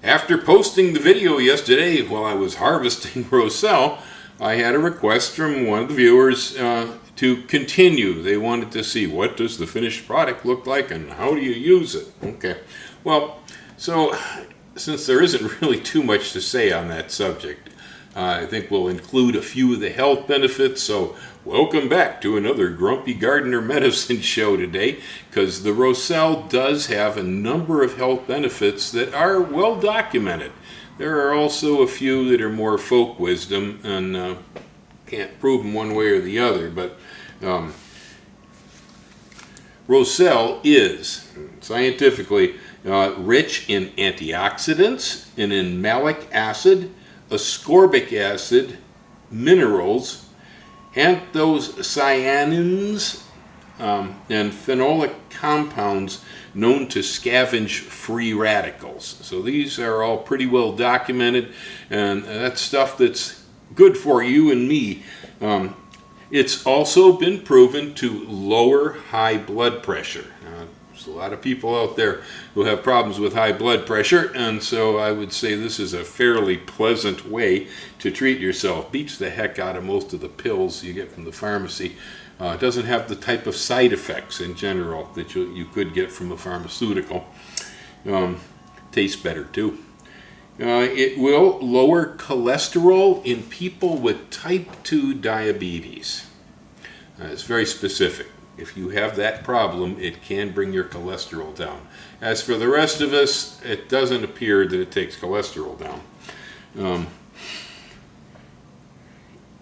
After posting the video yesterday while I was harvesting Roselle, I had a request from one of the viewers to continue. They wanted to see what does the finished product look like and how do you use it. Okay, well, so since there isn't really too much to say on that subject, I think we'll include a few of the health benefits. So welcome back to another Grumpy Gardener Medicine show today, because the Roselle does have a number of health benefits that are well documented. There are also a few that are more folk wisdom and can't prove them one way or the other, but Roselle is scientifically rich in antioxidants and in malic acid, ascorbic acid, minerals, anthocyanins, and phenolic compounds known to scavenge free radicals. So these are all pretty well documented, and that's stuff that's good for you and me. It's also been proven to lower high blood pressure. There's a lot of people out there who have problems with high blood pressure, and so I would say this is a fairly pleasant way to treat yourself. Beats the heck out of most of the pills you get from the pharmacy. It doesn't have the type of side effects in general that you could get from a pharmaceutical. Tastes better too. It will lower cholesterol in people with type 2 diabetes. It's very specific. If you have that problem, it can bring your cholesterol down. As for the rest of us, it doesn't appear that it takes cholesterol down.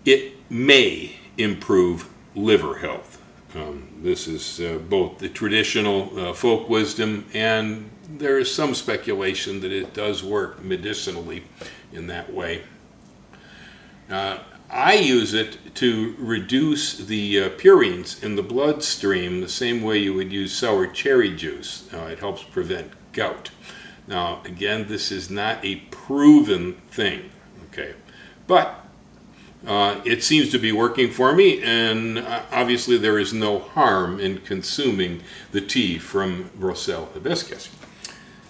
It may improve liver health. This is both the traditional folk wisdom, and there is some speculation that it does work medicinally in that way. I use it to reduce the purines in the bloodstream the same way you would use sour cherry juice. It helps prevent gout. Now, again, this is not a proven thing, okay? But it seems to be working for me, and obviously there is no harm in consuming the tea from Roselle hibiscus.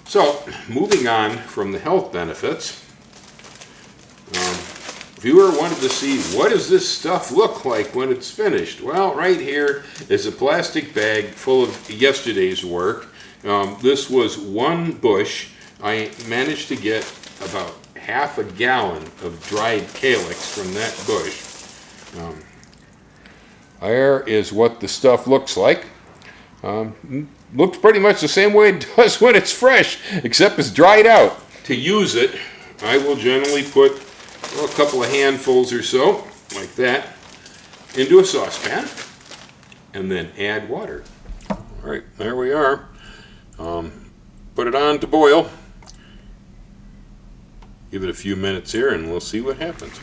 So, moving on from the health benefits, viewer wanted to see, what does this stuff look like when it's finished? Well, right here is a plastic bag full of yesterday's work. This was one bush. I managed to get about half a gallon of dried calyx from that bush. There is what the stuff looks like. Looks pretty much the same way it does when it's fresh, except it's dried out. To use it, I will generally put a couple of handfuls or so, like that, into a saucepan, and then add water. All right, there we are. Put it on to boil. Give it a few minutes here, and we'll see what happens.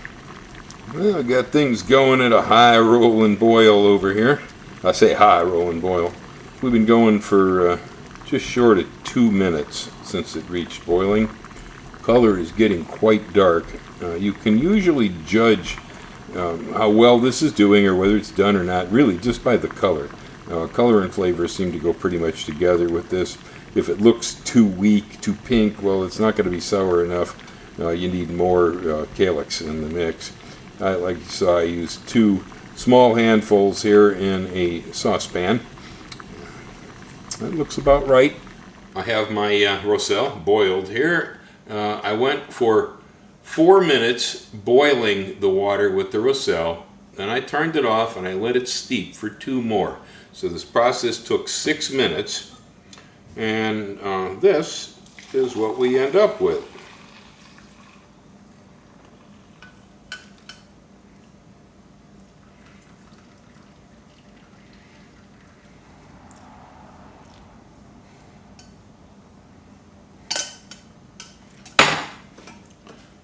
Well, I've got things going at a high rolling boil over here. I say high rolling boil. We've been going for just short of 2 minutes since it reached boiling. Color is getting quite dark. You can usually judge how well this is doing or whether it's done or not, really just by the color. Color and flavor seem to go pretty much together with this. If it looks too weak, too pink, well, it's not going to be sour enough. You need more calyx in the mix. Like you saw, I used 2 small handfuls here in a saucepan. That looks about right. I have my Roselle boiled here. I went for 4 minutes boiling the water with the Roselle, then I turned it off and I let it steep for 2 more. So this process took 6 minutes, and this is what we end up with.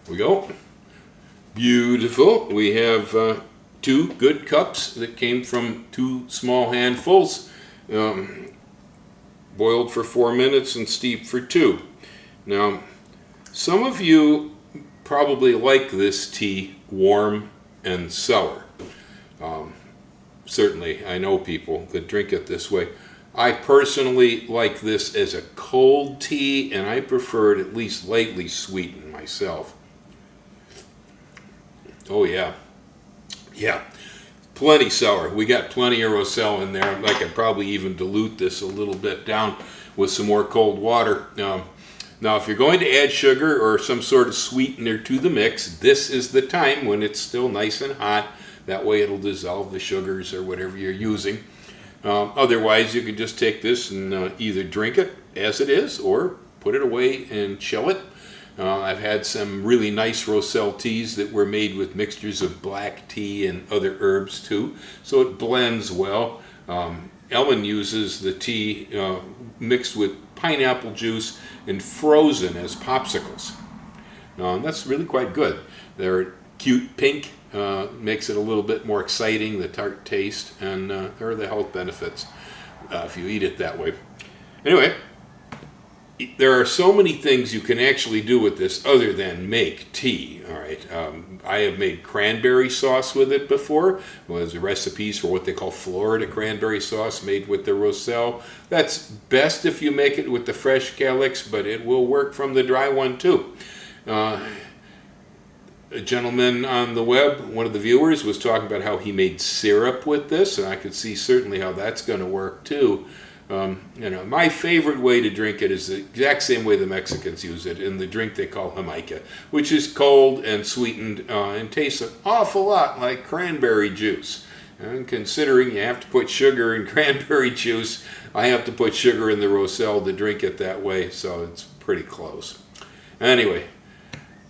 We go. Beautiful. We have 2 good cups that came from 2 small handfuls, boiled for 4 minutes and steeped for 2. Now, some of you probably like this tea warm and sour. Certainly, I know people that drink it this way. I personally like this as a cold tea, and I prefer it at least lightly sweetened myself. Oh yeah, yeah, plenty sour. We got plenty of Roselle in there. I could probably even dilute this a little bit down with some more cold water. Now, if you're going to add sugar or some sort of sweetener to the mix, this is the time when it's still nice and hot. That way it'll dissolve the sugars or whatever you're using. Otherwise, you can just take this and either drink it as it is or put it away and chill it. I've had some really nice Roselle teas that were made with mixtures of black tea and other herbs too, so it blends well. Ellen uses the tea mixed with pineapple juice and frozen as popsicles. That's really quite good. They're cute pink, makes it a little bit more exciting, the tart taste, and there are the health benefits if you eat it that way. Anyway, there are so many things you can actually do with this other than make tea. All right, I have made cranberry sauce with it before. There's recipes for what they call Florida cranberry sauce made with the Roselle. That's best if you make it with the fresh calyx, but it will work from the dry one too. A gentleman on the web, one of the viewers, was talking about how he made syrup with this, and I could see certainly how that's going to work too. My favorite way to drink it is the exact same way the Mexicans use it in the drink they call Jamaica, which is cold and sweetened and tastes an awful lot like cranberry juice. And considering you have to put sugar in cranberry juice, I have to put sugar in the Roselle to drink it that way, so it's pretty close. Anyway,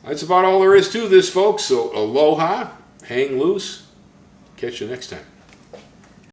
that's about all there is to this, folks. So aloha, hang loose, catch you next time.